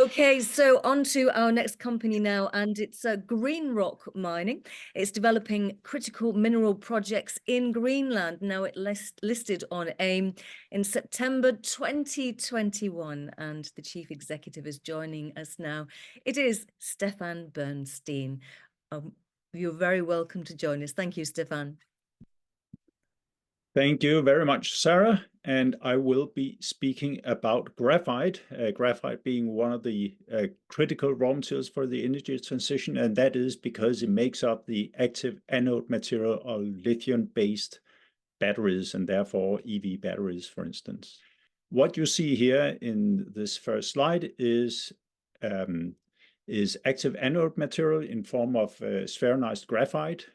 Okay, so on to our next company now, and it's GreenRoc Mining. It's developing critical mineral projects in Greenland. Now it listed on AIM in September 2021, and the chief executive is joining us now. It is Stefan Bernstein. You're very welcome to join us. Thank you, Stefan. Thank you very much, Sarah. And I will be speaking about graphite, graphite being one of the critical raw materials for the energy transition. And that is because it makes up the active anode material of lithium-based batteries and therefore EV batteries, for instance. What you see here in this first slide is active anode material in form of spheronized graphite,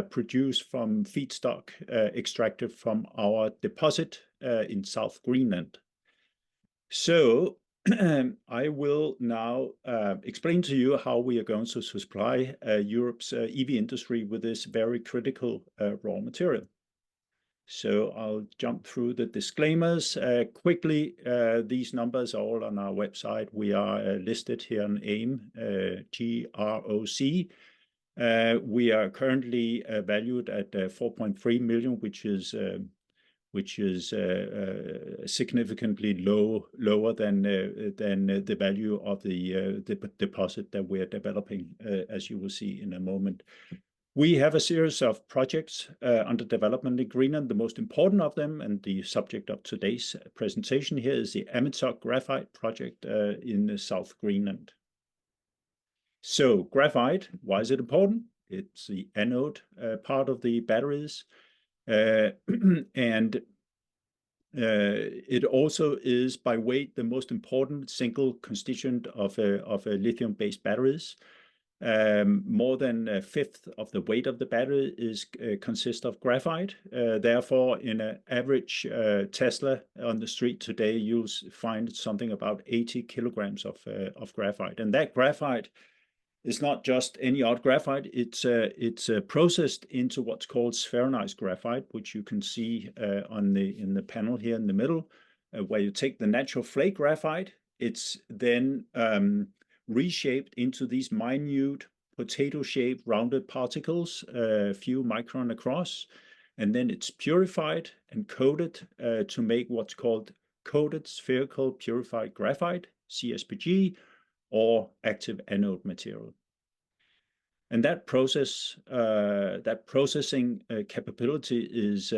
produced from feedstock extracted from our deposit in South Greenland. So I will now explain to you how we are going to supply Europe's EV industry with this very critical raw material. So I'll jump through the disclaimers quickly. These numbers are all on our website. We are listed here on AIM, GROC. We are currently valued at 4.3 million, which is significantly lower than the value of the deposit that we are developing, as you will see in a moment. We have a series of projects under development in Greenland. The most important of them, and the subject of today's presentation here, is the Amitsoq Graphite Project in South Greenland. So graphite, why is it important? It's the anode part of the batteries. And it also is by weight the most important single constituent of a lithium-based batteries. More than a fifth of the weight of the battery consists of graphite. Therefore, in an average Tesla on the street today, you'll find something about 80 kilograms of graphite. And that graphite is not just any odd graphite. It's processed into what's called spheronized graphite, which you can see in the panel here in the middle, where you take the natural flake graphite. It's then reshaped into these minute potato-shaped rounded particles, a few micron across, and then it's purified and coated to make what's called coated spherical purified graphite, CSPG, or active anode material. And that processing capability is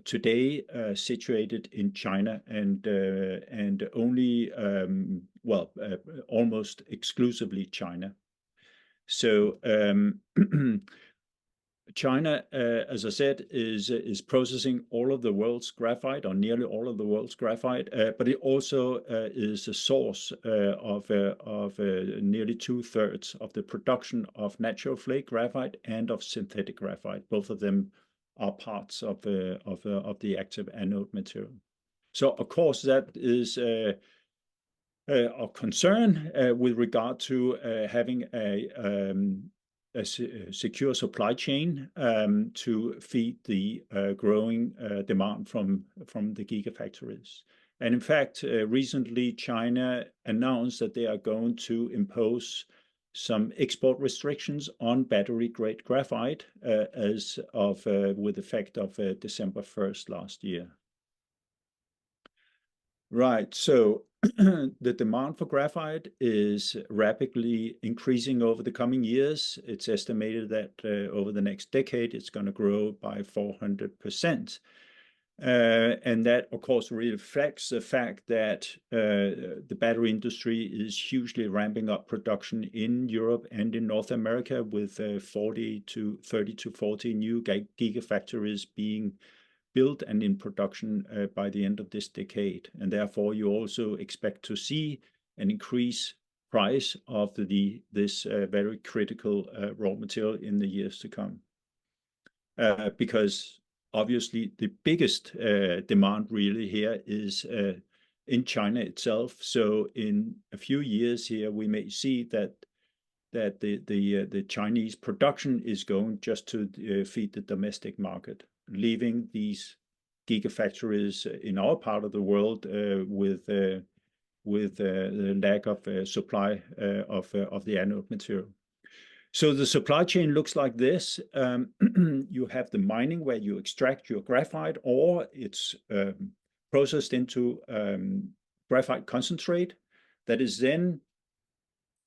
today situated in China and only almost exclusively China. So China, as I said, is processing all of the world's graphite, or nearly all of the world's graphite, but it also is a source of nearly 2/3 of the production of natural flake graphite and of synthetic graphite. Both of them are parts of the active anode material. So, of course, that is of concern with regard to having a secure supply chain to feed the growing demand from the gigafactories. And in fact, recently China announced that they are going to impose some export restrictions on battery-grade graphite with effect of December 1st last year. Right, so the demand for graphite is rapidly increasing over the coming years. It's estimated that over the next decade, it's going to grow by 400%. And that, of course, reflects the fact that the battery industry is hugely ramping up production in Europe and in North America, with 30 to 40 new gigafactories being built and in production by the end of this decade. And therefore, you also expect to see an increased price of this very critical raw material in the years to come. Because obviously the biggest demand really here is in China itself. So in a few years here, we may see that the Chinese production is going just to feed the domestic market, leaving these gigafactories in our part of the world with the lack of supply of the anode material. So the supply chain looks like this. You have the mining where you extract your graphite, or it's processed into graphite concentrate that is then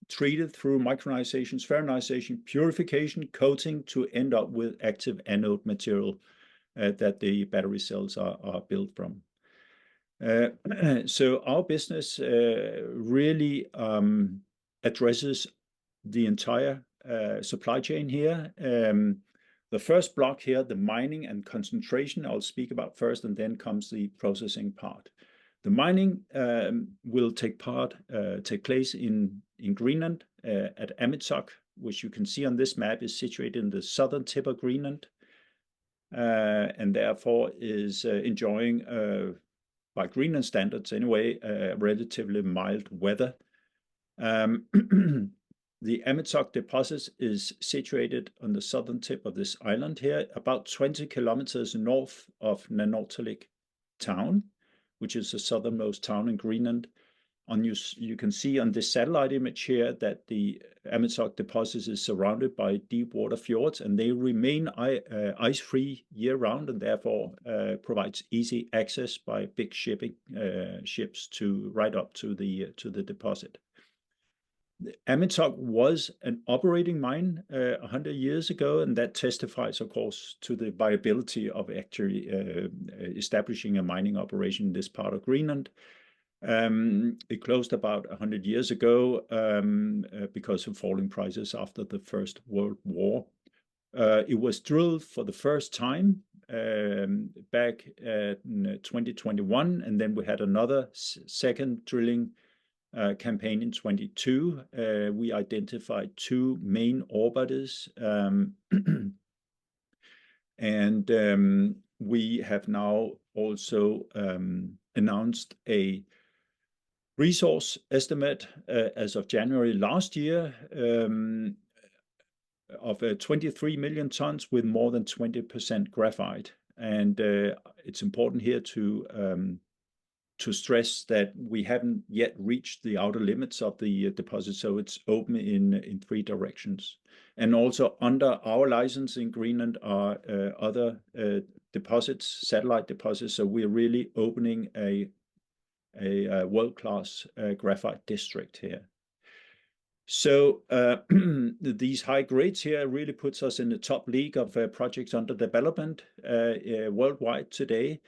treated through micronization, spheronization, purification, coating to end up with active anode material that the battery cells are built from. So our business really addresses the entire supply chain here. The first block here, the mining and concentration, I'll speak about first, and then comes the processing part. The mining will take place in Greenland at Amitsoq, which you can see on this map is situated in the southern tip of Greenland, and therefore is enjoying, by Greenland standards anyway, relatively mild weather. The Amitsoq deposit is situated on the southern tip of this island here, about 20 kilometers north of Nanortalik town, which is the southernmost town in Greenland. You can see on this satellite image here that the Amitsoq deposit is surrounded by deep water fjords, and they remain ice-free year-round, and therefore provides easy access by big ships to right up to the deposit. Amitsoq was an operating mine 100 years ago, and that testifies, of course, to the viability of actually establishing a mining operation in this part of Greenland. It closed about 100 years ago because of falling prices after the First World War. It was drilled for the first time back in 2021, and then we had another second drilling campaign in 22. We identified two main ore bodies, and we have now also announced a resource estimate as of January last year of 23 million tons with more than 20% graphite. And it's important here to stress that we haven't yet reached the outer limits of the deposit, so it's open in three directions. And also under our license in Greenland are other deposits, satellite deposits, so we're really opening a world-class graphite district here. So these high grades here really puts us in the top league of projects under development worldwide today.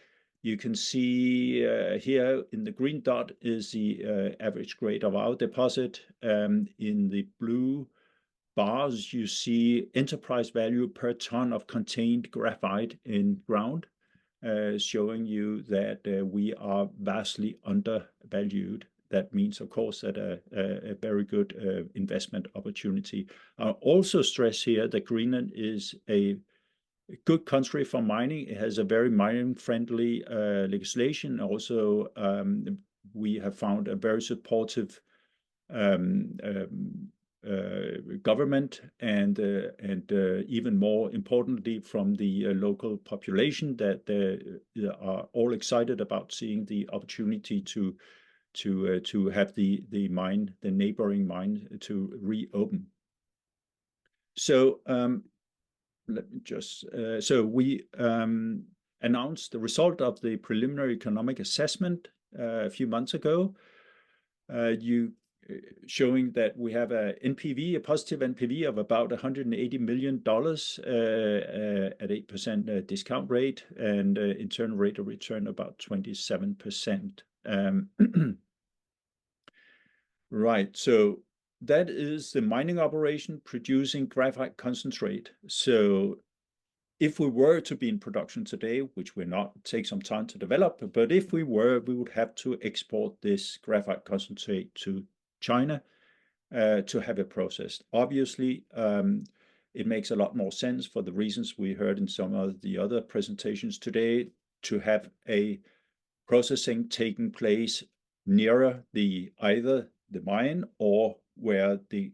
You can see here in the green dot is the average grade of our deposit. In the blue bars, you see enterprise value per ton of contained graphite in ground, showing you that we are vastly undervalued. That means, of course, that a very good investment opportunity. I'll also stress here that Greenland is a good country for mining. It has a very mining-friendly legislation. Also, we have found a very supportive government, and even more importantly, from the local population, that are all excited about seeing the opportunity to have the neighboring mine to reopen. So let me just so we announced the result of the preliminary economic assessment a few months ago, showing that we have a NPV, a positive NPV of about $180 million at 8% discount rate, and internal rate of return about 27%. Right, so that is the mining operation producing graphite concentrate. So if we were to be in production today, which we're not, it takes some time to develop, but if we were, we would have to export this graphite concentrate to China to have it processed. Obviously, it makes a lot more sense for the reasons we heard in some of the other presentations today to have a processing taking place nearer either the mine or where the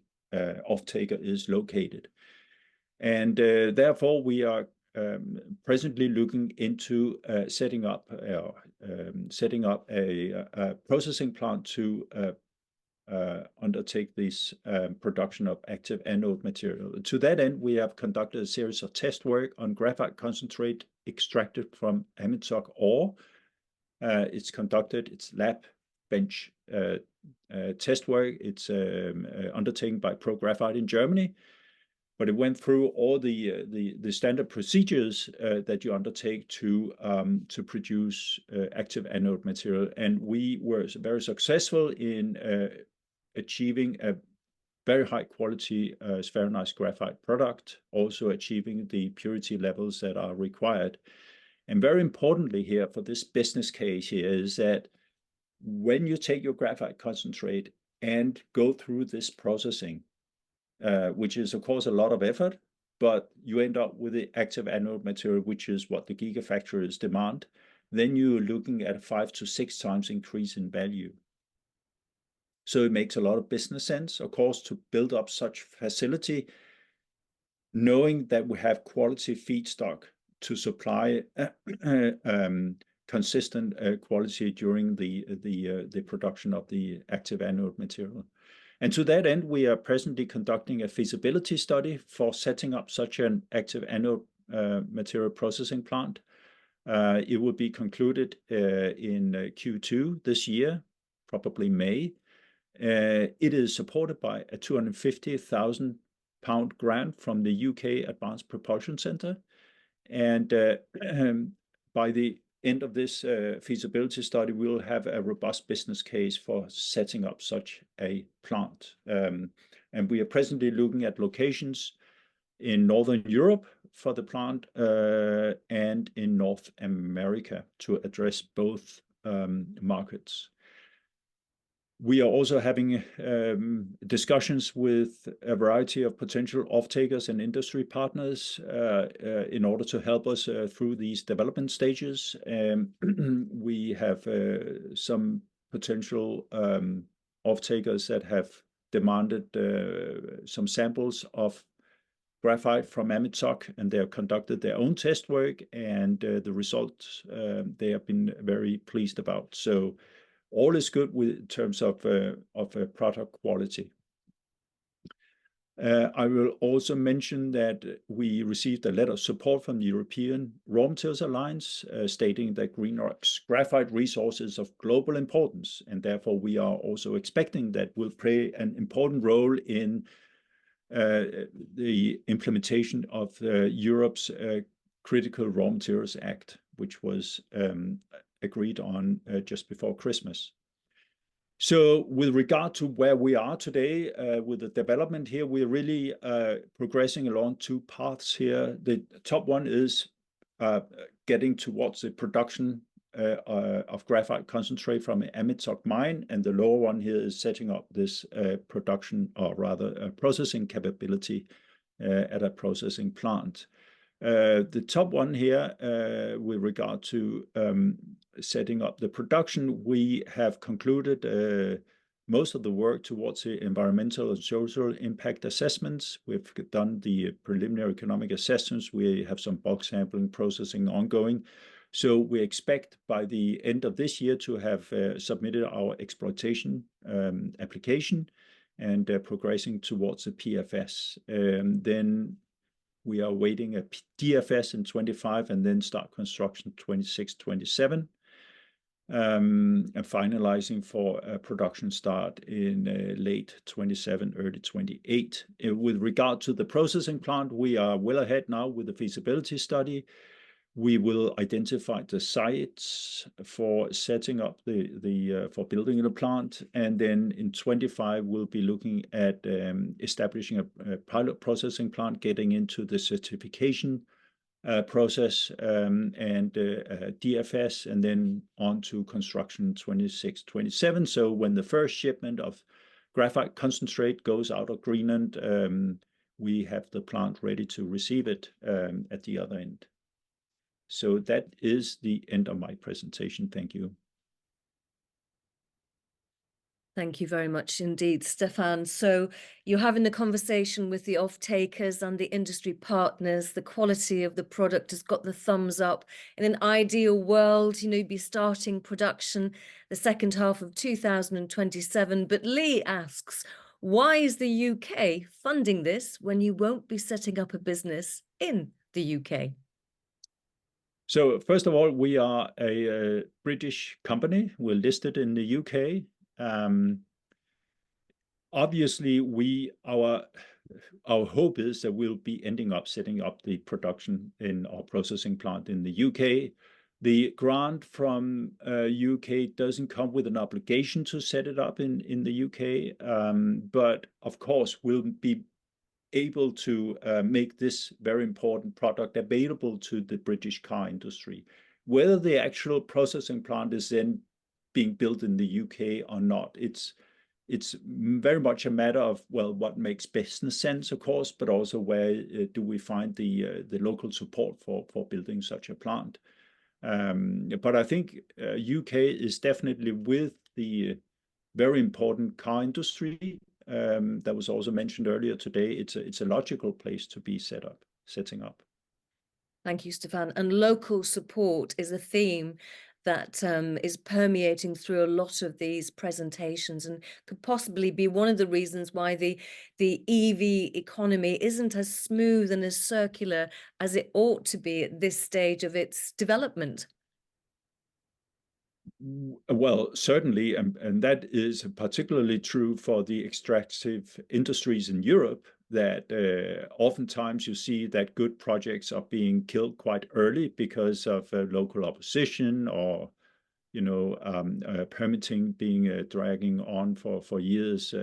off-taker is located. And therefore, we are presently looking into setting up, setting up a processing plant to undertake this production of active anode material. To that end, we have conducted a series of test work on graphite concentrate extracted from Amitsoq ore. It's lab bench test work. It's undertaken by Pro Graphite in Germany, but it went through all the standard procedures that you undertake to produce active anode material, and we were very successful in achieving a very high quality spheronized graphite product, also achieving the purity levels that are required. And very importantly here for this business case here is that when you take your graphite concentrate and go through this processing, which is of course a lot of effort, but you end up with the active anode material, which is what the gigafactories demand, then you're looking at a 5 to 6 times increase in value. So it makes a lot of business sense, of course, to build up such facility, knowing that we have quality feedstock to supply consistent quality during the production of the active anode material. And to that end, we are presently conducting a feasibility study for setting up such an active anode material processing plant. It will be concluded in Q2 this year, probably May. It is supported by a £250,000 grant from the UK Advanced Propulsion Centre. And by the end of this feasibility study, we will have a robust business case for setting up such a plant. And we are presently looking at locations in Northern Europe for the plant and in North America to address both markets. We are also having discussions with a variety of potential off-takers and industry partners in order to help us through these development stages. We have some potential off-takers that have demanded some samples of graphite from Amitsoq, and they have conducted their own test work, and the results they have been very pleased about. So all is good in terms of product quality. I will also mention that we received a letter of support from the European Raw Materials Alliance stating that GreenRoc's graphite resource is of global importance, and therefore we are also expecting that will play an important role in the implementation of Europe's Critical Raw Materials Act, which was agreed on just before Christmas. So with regard to where we are today with the development here, we're really progressing along 2 paths here. The top one is getting towards the production of graphite concentrate from the Amitsoq mine, and the lower one here is setting up this production, or rather processing capability at a processing plant. The top one here, with regard to setting up the production, we have concluded most of the work towards the environmental and social impact assessments. We've done the preliminary economic assessments. We have some bulk sampling processing ongoing. So we expect by the end of this year to have submitted our exploitation application and progressing towards the PFS. Then we are waiting a DFS in 25 and then start construction 26, 27, and finalizing for a production start in late 27, early 28. With regard to the processing plant, we are well ahead now with the feasibility study. We will identify the sites for setting up for building the plant, and then in 25 we'll be looking at establishing a pilot processing plant, getting into the certification process and DFS, and then on to construction 26, 27. So when the first shipment of graphite concentrate goes out of Greenland, we have the plant ready to receive it at the other end. So that is the end of my presentation. Thank you. Thank you very much indeed, Stefan. So you're having the conversation with the off-takers and the industry partners. The quality of the product has got the thumbs up. In an ideal world, you'd be starting production the second half of 2027. But Lee asks, why is the UK funding this when you won't be setting up a business in the UK? So first of all, we are a British company. We're listed in the UK. Obviously, our hope is that we'll be ending up setting up the production in our processing plant in the UK. The grant from UK doesn't come with an obligation to set it up in the UK, but of course we'll be able to make this very important product available to the British car industry. Whether the actual processing plant is then being built in the UK or not, it's very much a matter of, well, what makes business sense, of course, but also where do we find the local support for building such a plant. But I think UK is definitely, with the very important car industry that was also mentioned earlier today, it's a logical place to be setting up. Thank you, Stefan. And local support is a theme that is permeating through a lot of these presentations and could possibly be one of the reasons why the EV economy isn't as smooth and as circular as it ought to be at this stage of its development. Well, certainly, and that is particularly true for the extractive industries in Europe, that oftentimes you see that good projects are being killed quite early because of local opposition, or permitting being dragging on for years.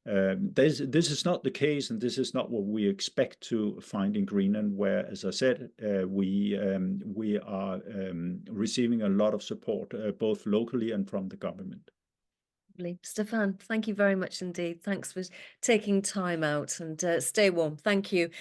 This is not the case, and this is not what we expect to find in Greenland, where, as I said, we are receiving a lot of support, both locally and from the government. Stefan, thank you very much indeed. Thanks for taking time out, and stay warm. Thank you.